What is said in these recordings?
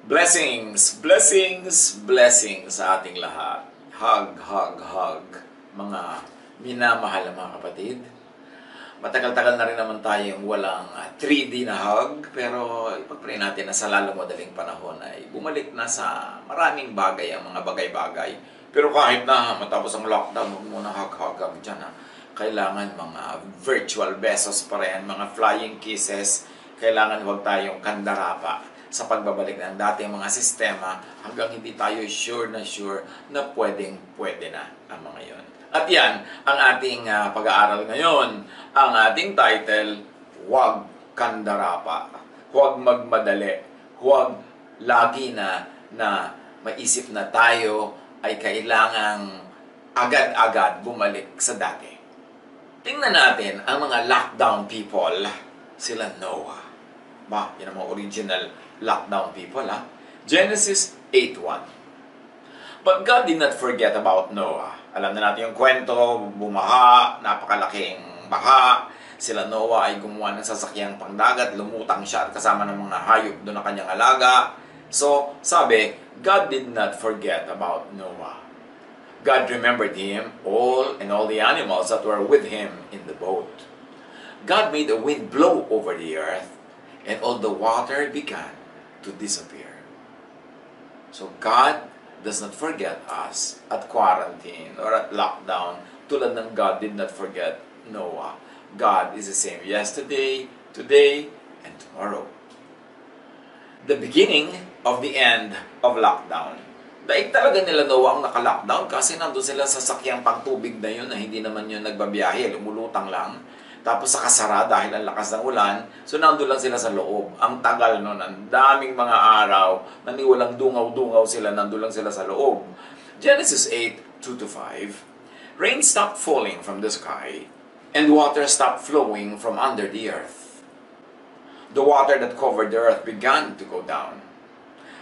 Blessings, blessings, blessings sa ating lahat. Hug, hug, hug, mga minamahal na mga kapatid. Matagal-tagal na rin naman tayong walang 3D na hug, pero ipag-pray natin na sa lalong madaling panahon ay bumalik na sa maraming bagay ang mga bagay-bagay. Pero kahit na matapos ang lockdown, huwag muna hug-hug dyan ha. Kailangan mga virtual besos pa rin, mga flying kisses. Kailangan huwag tayong kandarapa sa pagbabalik ng dating mga sistema hanggang hindi tayo sure na pwede na ang mga yon. At yan ang ating pag-aaral ngayon. Ang ating title, Wag Kandarapa. Huwag magmadali. Huwag lagi na maisip na tayo ay kailangang agad-agad bumalik sa dati. Tingnan natin ang mga lockdown people. Sila Noah. Yan ang mga original lockdown people, ha? Genesis 8:1. But God did not forget about Noah. Alam na natin yung kwento, bumaha, napakalaking baha. Sila Noah ay gumawa ng sasakyang pangdagat, lumutang siya at kasama ng mga hayop doon na kanyang alaga. So, sabi, God did not forget about Noah. God remembered him, all the animals that were with him in the boat. God made a wind blow over the earth, and all the water began to disappear. So God does not forget us at quarantine or at lockdown, tulad ng God did not forget Noah. God is the same yesterday, today, and tomorrow. The beginning of the end of lockdown. Daig talaga nila Noah ang naka-lockdown kasi nandun sila sa sakyang pangtubig na yun na hindi naman yun nagbabiyahe, lumulutang lang. Tapos sa kasara dahil ang lakas ng ulan, so nandun lang sila sa loob. Ang tagal nun, ang daming mga araw, naniwalang dungaw-dungaw sila, nandun lang sila sa loob. Genesis 8:2-5, rain stopped falling from the sky, and water stopped flowing from under the earth. The water that covered the earth began to go down.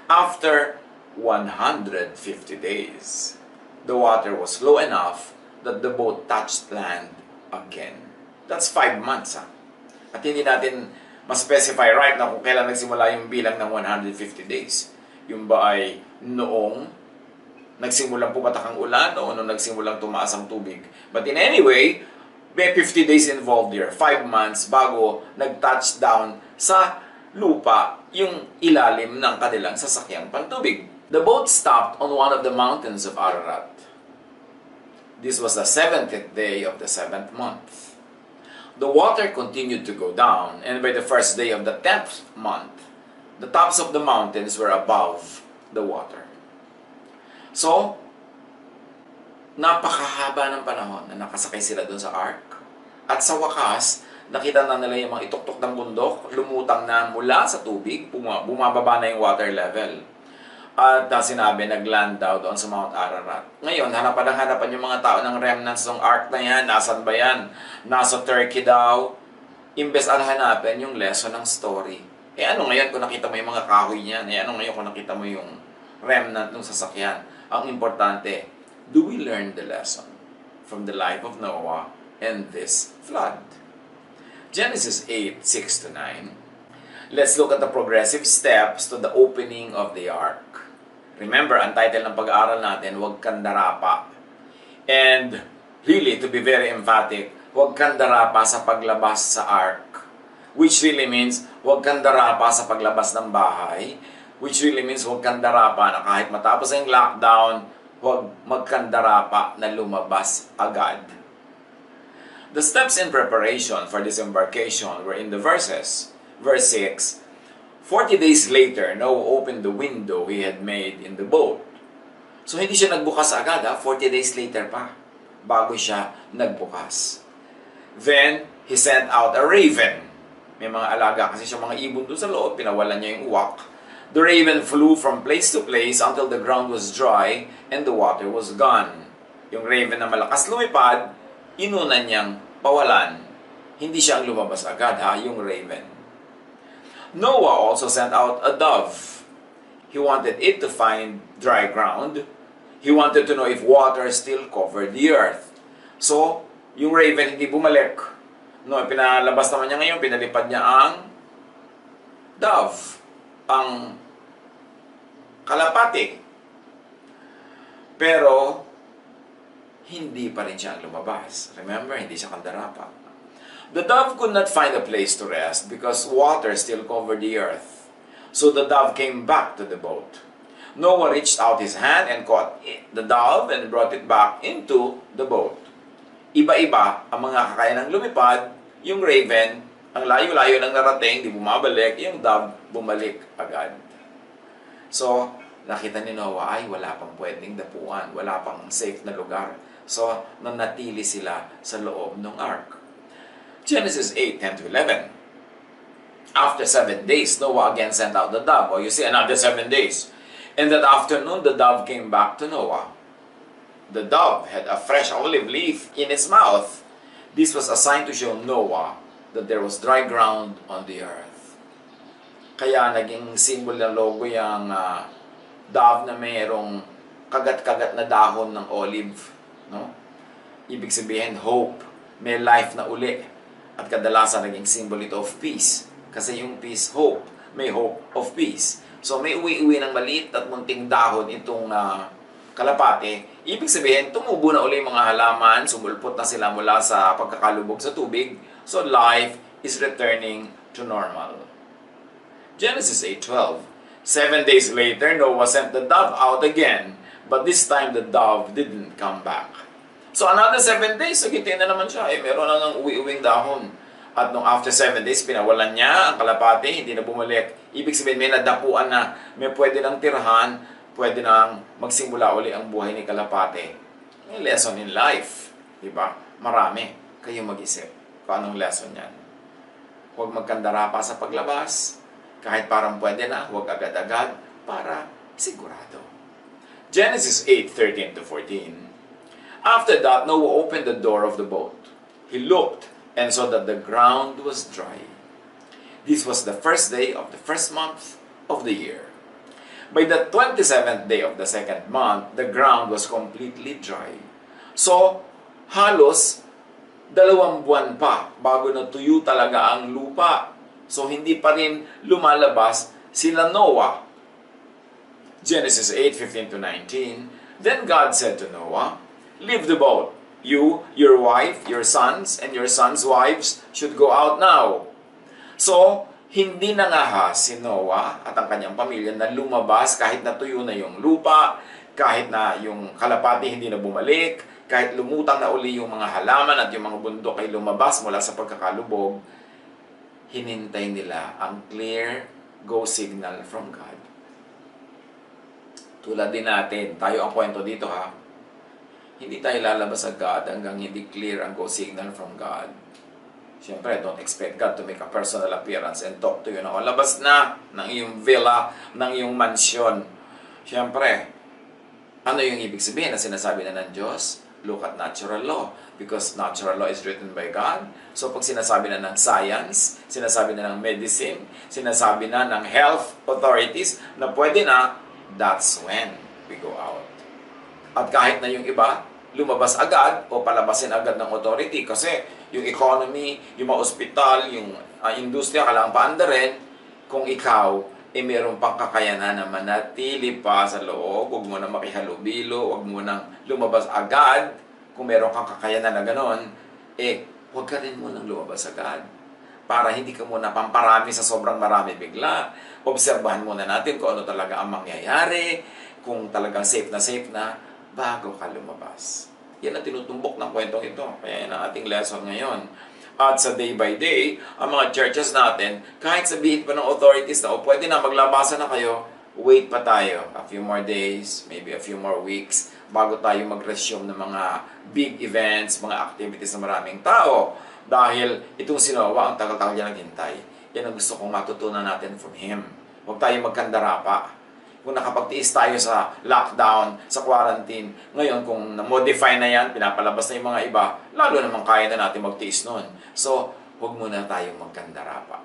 After 150 days, the water was low enough that the boat touched land again. That's 5 months, ha? At hindi natin ma-specify right na kung kailan nagsimula yung bilang ng 150 days. Yung ba ay noong nagsimulang pumatak ang ulan o noong nagsimulang tumaas ang tubig. But in any way, may 50 days involved here. 5 months bago nag-touchdown sa lupa yung ilalim ng kanilang sasakyang pantubig. The boat stopped on one of the mountains of Ararat. This was the 70th day of the 7th month. The water continued to go down, and by the first day of the 10th month, the tops of the mountains were above the water. So, napakahaba ng panahon na nakasakay sila doon sa ark. At sa wakas, nakita na nila yung mga ituktok ng bundok, lumutang na mula sa tubig, bumababa na yung water level. At sinabi, nagland daw doon sa Mount Ararat. Ngayon, hanapan yung mga tao ng remnants ng ark na yan. Nasaan ba yan? Nasa Turkey daw. Imbes hanapin yung lesson ng story. Ano ngayon kung nakita mo yung mga kahoy niyan? Ano ngayon kung nakita mo yung remnant ng sasakyan? Ang importante, do we learn the lesson from the life of Noah and this flood? Genesis 8:6-9. Let's look at the progressive steps to the opening of the ark. Remember, ang title ng pag-aaral natin, Wag Kandarapa. And really, to be very emphatic, Wag Kandarapa sa paglabas sa ark. Which really means, Wag Kandarapa sa paglabas ng bahay. Which really means, Wag Kandarapa na kahit matapos ang lockdown, huwag magkandarapa na lumabas agad. The steps in preparation for this embarkation were in the verses. Verse 6, 40 days later, Noah opened the window he had made in the boat. So, hindi siya nagbukas agad, 40 days later pa, bago siya nagbukas. Then, he sent out a raven. May mga alaga kasi siya mga ibon doon sa loob, pinawalan niya yung uwak. The raven flew from place to place until the ground was dry and the water was gone. Yung raven na malakas lumipad, inunan niyang pawalan. Hindi siya ang lumabas agad, yung raven. Noah also sent out a dove. He wanted it to find dry ground. He wanted to know if water still covered the earth. So, yung raven hindi bumalik. No, pinalabas naman niya ngayon, pinalipad niya ang dove. Ang kalapati. Pero, hindi pa rin siya lumabas. Remember, hindi siya kandarapa. The dove could not find a place to rest because water still covered the earth. So the dove came back to the boat. Noah reached out his hand and caught the dove and brought it back into the boat. Iba-iba ang mga kakayanang lumipad, yung raven, ang layo-layo ng narating, di bumabalik, yung dove bumalik agad. So, nakita ni Noah, ay wala pang pwedeng dapuan, wala pang safe na lugar. So, nanatili sila sa loob ng ark. Genesis 8:10-11. After 7 days, Noah again sent out the dove. You see, another 7 days. And that afternoon, the dove came back to Noah. The dove had a fresh olive leaf in its mouth. This was a sign to show Noah that there was dry ground on the earth. Kaya naging symbol ng logo yung dove na mayroong kagat-kagat na dahon ng olive. No? Ibig sabihin, hope. May life na uli. At kadalasan naging symbol ito of peace. Kasi yung peace, hope. May hope of peace. So may uwi-uwi ng maliit at munting dahon itong kalapate. Ibig sabihin, tumubo na uli mga halaman, sumulpot na sila mula sa pagkakalubog sa tubig. So life is returning to normal. Genesis 8:12. 7 days later, Noah sent the dove out again, but this time the dove didn't come back. So another 7 days, sagitin na naman siya. Meron na ng uwi-uwing dahon. At nung after 7 days, pinawalan niya ang kalapate, hindi na bumalik. Ibig sabihin, may nadapuan na, may pwede nang tirhan, pwede nang magsimula uli ang buhay ni kalapate. May lesson in life. Diba? Marami. Kayo mag-isip. Paanong lesson yan? Huwag magkandarapa sa paglabas. Kahit parang pwede na, huwag agad-agad para sigurado. Genesis 8:13-14. After that, Noah opened the door of the boat. He looked and saw that the ground was dry. This was the first day of the first month of the year. By the 27th day of the second month, the ground was completely dry. So, halos 2 buwan pa bago natuyo talaga ang lupa. So, hindi pa rin lumalabas sila Noah. Genesis 8:15-19. Then God said to Noah, "Leave the boat. You, your wife, your sons, and your sons' wives should go out now." So, hindi nangahas si Noah at ang kanyang pamilya na lumabas kahit natuyo na yung lupa, kahit na yung kalapati hindi na bumalik, kahit lumutang na uli yung mga halaman at yung mga bundok ay lumabas mula sa pagkakalubog. Hinintay nila ang clear go signal from God. Tulad din natin, tayo ang kwento dito ha. Hindi tayo lalabas sa God hanggang hindi clear ang go signal from God. Siyempre, don't expect God to make a personal appearance and talk to you na, labas na ng iyong villa, ng iyong mansyon. Siyempre, ano yung ibig sabihin na sinasabi na ng Diyos? Look at natural law. Because natural law is written by God. So, pag sinasabi na ng science, sinasabi na ng medicine, sinasabi na ng health authorities na pwede na, that's when we go out. At kahit na yung iba, lumabas agad o palabasin agad ng authority kasi yung economy, yung mga ospital, yung industriya, kailangan paandarin. Kung ikaw, meron pang kakayanan na manatili pa sa loob, huwag mo na makihalubilo, huwag mo nang lumabas agad. Kung meron kang kakayanan na ganon, huwag ka rin mo nang lumabas agad. Para hindi ka muna pamparami sa sobrang marami bigla. Obserbahan muna natin kung ano talaga ang mangyayari, kung talagang safe na, bago ka lumabas. Yan ang tinutumbok ng kwentong ito. Kaya yan ang ating lesson ngayon. At sa day by day, ang mga churches natin, kahit sabihin pa ng authorities na, pwede na, maglabasan na kayo, wait pa tayo. A few more days, maybe a few more weeks, bago tayo mag-resume ng mga big events, mga activities na maraming tao. Dahil itong si Noah, ang tagal-tagal niya naghintay. Yan ang gusto kong matutunan natin from him. Huwag tayo magkandarapa. Kung nakapagtiis tayo sa lockdown, sa quarantine, ngayon kung na-modify na yan, pinapalabas na yung mga iba, lalo naman kaya na natin magtiis nun. So, huwag muna tayong magkandarapa.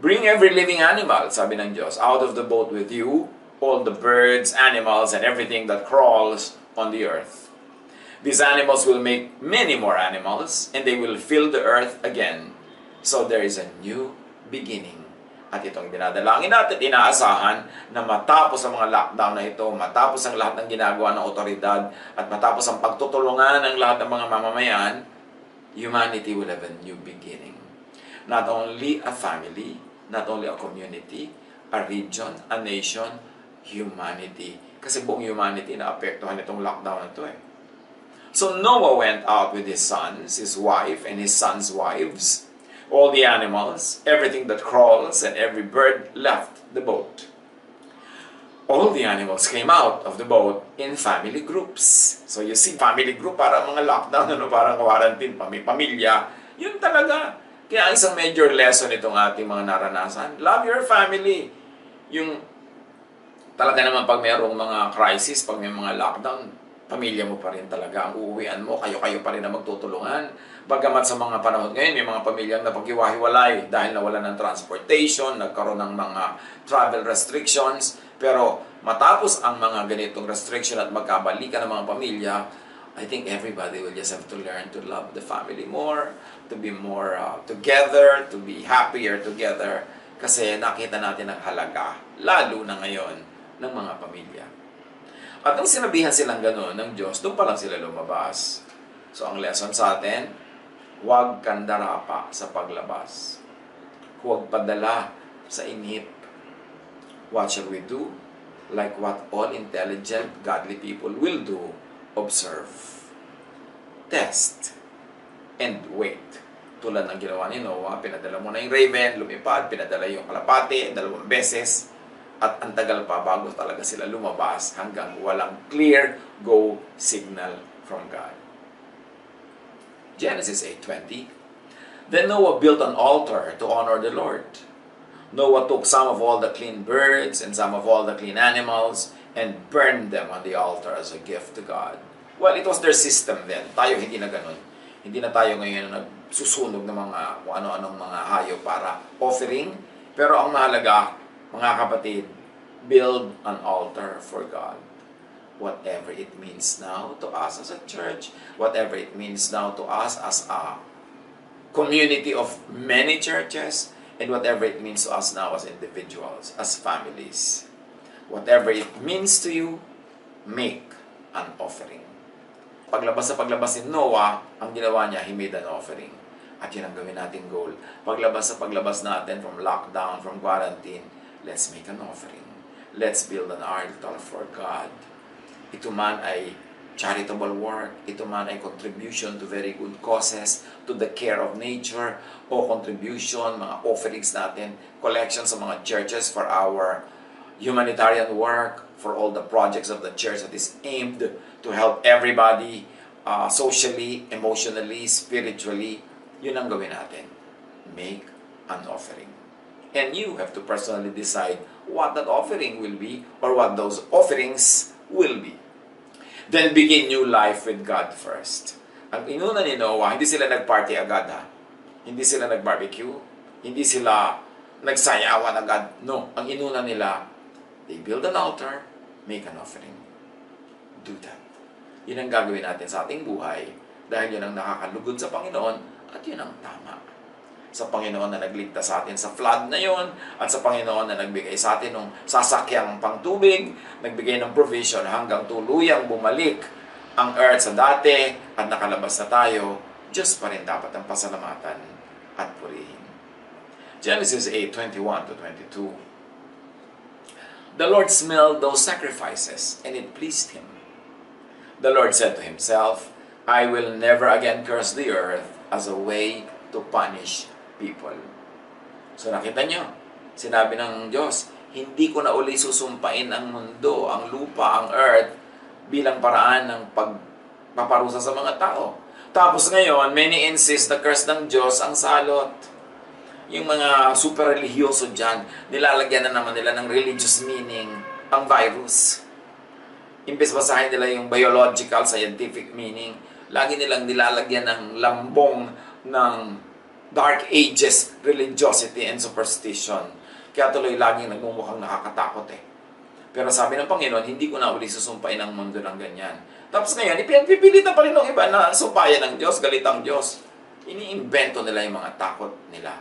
Bring every living animal, sabi ng Diyos, out of the boat with you, all the birds, animals, and everything that crawls on the earth. These animals will make many more animals, and they will fill the earth again. So there is a new beginning. At itong dinadalangin natin, inaasahan na matapos ang mga lockdown na ito, matapos ang lahat ng ginagawa ng otoridad, at matapos ang pagtutulungan ng lahat ng mga mamamayan, humanity will have a new beginning. Not only a family, not only a community, a region, a nation, humanity. Kasi buong humanity naapektuhan itong lockdown na ito eh. So Noah went out with his sons, his wife, and his sons' wives. All the animals, everything that crawls, and every bird left the boat. All the animals came out of the boat in family groups. So you see, family group, parang mga lockdown, parang quarantine, pamilya. Yun talaga. Kaya isang major lesson itong ating mga naranasan. Love your family. Yung talaga naman pag mayroong mga crisis, pag may mga lockdown, pamilya mo pa rin talaga ang uuwian mo, kayo-kayo pa rin na magtutulungan. Bagamat sa mga panahon ngayon, may mga pamilyang napaghiwa-hiwalay dahil nawala ng transportation, nagkaroon ng mga travel restrictions. Pero matapos ang mga ganitong restriction at magkabalikan ng mga pamilya, I think everybody will just have to learn to love the family more, to be more together, to be happier together. Kasi nakita natin ang halaga, lalo na ngayon, ng mga pamilya. At nung sinabihan silang gano'n ng Diyos, doon pa lang sila lumabas. So ang lesson sa atin, Wag Kandarapa sa paglabas. Huwag padala sa inip. What shall we do? Like what all intelligent, godly people will do, observe, test, and wait. Tulad ng ginawa ni Noah, pinadala mo na yung raven, lumipad, pinadala yung kalapate, 2 beses, at ang tagal pa bago talaga sila lumabas hanggang walang clear go signal from God. Genesis 8:20. Then Noah built an altar to honor the Lord. Noah took some of all the clean birds and some of all the clean animals and burned them on the altar as a gift to God. Well, it was their system then. Tayo hindi na ganun. Hindi na tayo ngayon nagsusunog ng mga kung ano-anong mga hayop para offering. Pero ang mahalaga, mga kapatid, build an altar for God. Whatever it means now to us as a church, whatever it means now to us as a community of many churches, and whatever it means to us now as individuals, as families. Whatever it means to you, make an offering. Paglabas ni Noah, ang ginawa niya, he made an offering. At yun ang gawin nating goal. Paglabas natin from lockdown, from quarantine, let's make an offering. Let's build an altar for God. Ito man ay charitable work, ito man ay contribution to very good causes, to the care of nature, o contribution, mga offerings natin, collections sa mga churches for our humanitarian work, for all the projects of the church that is aimed to help everybody socially, emotionally, spiritually. Yun ang gawin natin. Make an offering. And you have to personally decide what that offering will be or what those offerings will be. Then begin new life with God first. Ang inuna ni Noah, hindi sila nag-party agad ha. Hindi sila nag-barbecue. Hindi sila nagsayawan agad. No, ang inuna nila, they build an altar, make an offering. Do that. Yun ang gagawin natin sa ating buhay dahil yun ang nakakalugod sa Panginoon at yun ang tama. Sa Panginoon na nagligtas sa atin sa flood na yon at sa Panginoon na nagbigay sa atin ng sasakyang pangtubig, nagbigay ng provision hanggang tuluyang bumalik ang earth sa dati at nakalabas na tayo, Diyos pa rin dapat ang pasalamatan at purihin. Genesis 8:21-22. The Lord smelled those sacrifices and it pleased Him. The Lord said to Himself, I will never again curse the earth as a way to punish people. So nakita nyo, sinabi ng Diyos, hindi ko na uli susumpain ang mundo, ang lupa, ang earth, bilang paraan ng pagpaparusa sa mga tao. Tapos ngayon, many insist na curse ng Diyos ang salot. Yung mga super religyoso dyan, nilalagyan na naman nila ng religious meaning ang virus. Imbes basahin nila yung biological, scientific meaning, lagi nilang nilalagyan ng lambong ng Dark Ages religiosity and superstition. Kaya tuloy laging nagmumukhang nakakatakot eh. Pero sabi ng Panginoon, hindi ko na uli susumpain ang mundo ng ganyan. Tapos ngayon, ipinagpipilitan pa rin ng iba na sumpayan ng Diyos, galit ang Diyos. Iniimbento nila yung mga takot nila.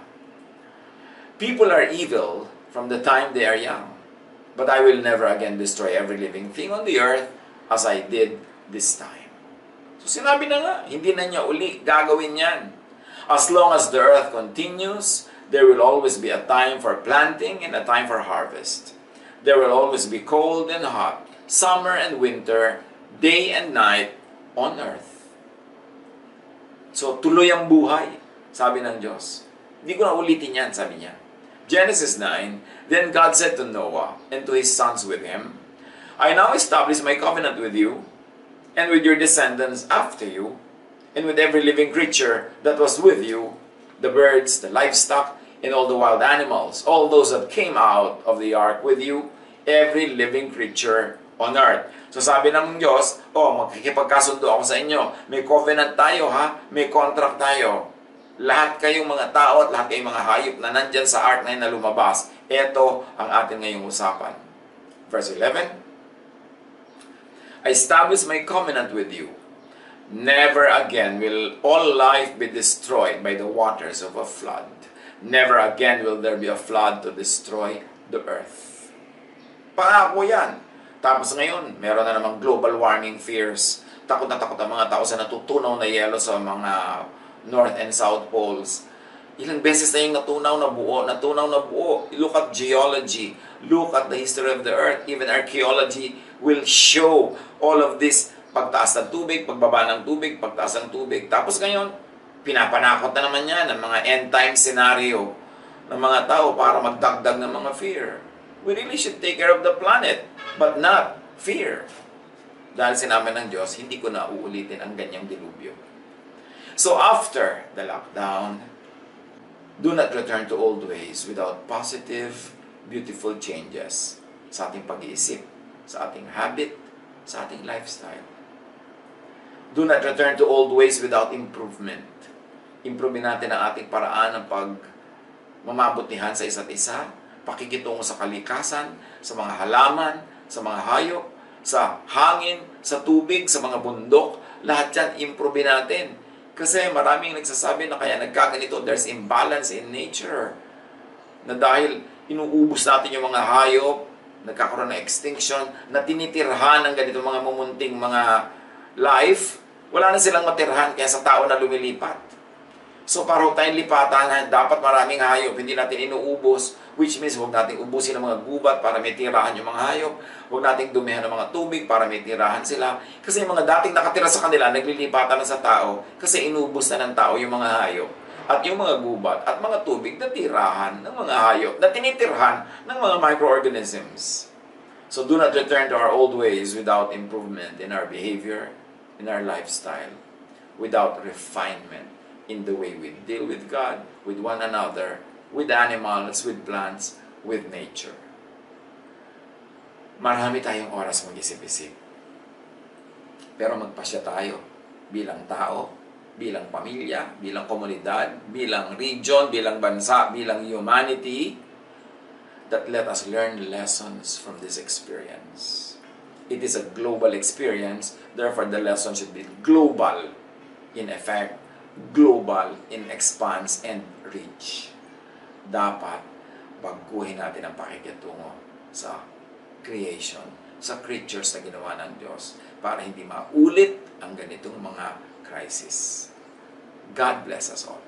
People are evil from the time they are young, but I will never again destroy every living thing on the earth as I did this time. So sinabi na nga, hindi na niya uli gagawin yan. As long as the earth continues, there will always be a time for planting and a time for harvest. There will always be cold and hot, summer and winter, day and night on earth. So, tuloy ang buhay, sabi ng Diyos. Hindi ko na ulitin yan, sabi niya. Genesis 9, Then God said to Noah and to his sons with him, I now establish my covenant with you and with your descendants after you, and with every living creature that was with you, the birds, the livestock, and all the wild animals, all those that came out of the ark with you, every living creature on earth. So sabi ng Diyos, magkikipagkasundo ako sa inyo. May covenant tayo ha, may contract tayo. Lahat kayong mga tao at lahat kayong mga hayop na nandyan sa ark na yun na lumabas. Ito ang atin ngayong usapan. Verse 11, I establish my covenant with you. Never again will all life be destroyed by the waters of a flood. Never again will there be a flood to destroy the earth. Pangako yan. Tapos ngayon, meron na namang global warming fears. Takot na takot ang mga tao sa natutunaw na yelo sa mga North and South Poles. Ilang beses na yung natunaw na buo. Look at geology. Look at the history of the earth. Even archaeology will show all of this. Pagtaas ng tubig, pagbaba ng tubig, pagtaas ng tubig. Tapos ngayon, pinapanakot na naman yan ng mga end-time scenario ng mga tao para magdagdag ng mga fear. We really should take care of the planet, but not fear. Dahil sinabi ng Diyos, hindi ko na uulitin ang ganyang dilubyo. So after the lockdown, do not return to old ways without positive, beautiful changes sa ating pag-iisip, sa ating habit, sa ating lifestyle. Do not return to old ways without improvement. Improve natin ang ating paraan ng pagmamabutihan sa isa't isa, pakikitungo sa kalikasan, sa mga halaman, sa mga hayop, sa hangin, sa tubig, sa mga bundok. Lahat yan, improve natin. Kasi maraming nagsasabi na kaya nagkaganito, there's imbalance in nature. Na dahil inuubos natin yung mga hayop, nagkakaroon ng extinction, na tinitirhan ng ganito mga mumunting mga life, wala na silang matirhan kaya sa tao na lumilipat. So para huwag tayong lipatan, dapat maraming hayop, hindi natin inuubos, which means huwag natin ubusin ng mga gubat para may tirahan yung mga hayop, huwag natin dumihan ng mga tubig para may tirahan sila. Kasi yung mga dating nakatira sa kanila, naglilipatan na sa tao kasi inubos na ng tao yung mga hayop. At yung mga gubat at mga tubig na tirahan ng mga hayop, na tinitirhan ng mga microorganisms. So do not return to our old ways without improvement in our behavior, in our lifestyle, without refinement in the way we deal with God, with one another, with animals, with plants, with nature. Marami tayong oras mag-isip-isip. Pero magpasya tayo bilang tao, bilang pamilya, bilang komunidad, bilang region, bilang bansa, bilang humanity, that let us learn lessons from this experience. It is a global experience, therefore the lesson should be global in effect, global in expanse and reach. Dapat baguhin natin ang pakikitungo sa creation, sa creatures na ginawa ng Diyos para hindi maulit ang ganitong mga crisis. God bless us all.